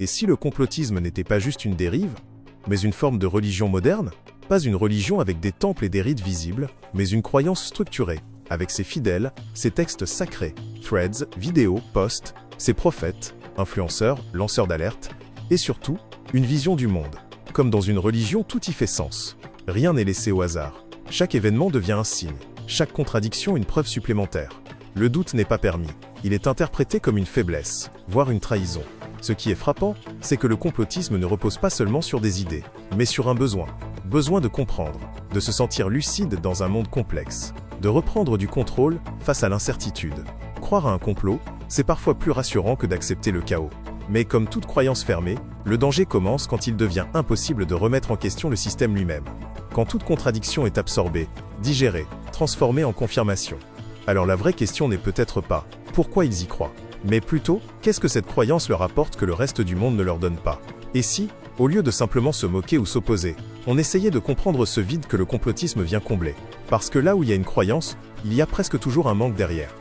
Et si le complotisme n'était pas juste une dérive, mais une forme de religion moderne? Pas une religion avec des temples et des rites visibles, mais une croyance structurée, avec ses fidèles, ses textes sacrés, threads, vidéos, posts, ses prophètes, influenceurs, lanceurs d'alerte, et surtout, une vision du monde. Comme dans une religion, tout y fait sens. Rien n'est laissé au hasard. Chaque événement devient un signe, chaque contradiction une preuve supplémentaire. Le doute n'est pas permis. Il est interprété comme une faiblesse, voire une trahison. Ce qui est frappant, c'est que le complotisme ne repose pas seulement sur des idées, mais sur un besoin. Besoin de comprendre, de se sentir lucide dans un monde complexe, de reprendre du contrôle face à l'incertitude. Croire à un complot, c'est parfois plus rassurant que d'accepter le chaos. Mais comme toute croyance fermée, le danger commence quand il devient impossible de remettre en question le système lui-même. Quand toute contradiction est absorbée, digérée, transformée en confirmation. Alors la vraie question n'est peut-être pas « pourquoi ils y croient ?», mais plutôt « qu'est-ce que cette croyance leur apporte que le reste du monde ne leur donne pas ?» Et si, au lieu de simplement se moquer ou s'opposer, on essayait de comprendre ce vide que le complotisme vient combler? Parce que là où il y a une croyance, il y a presque toujours un manque derrière.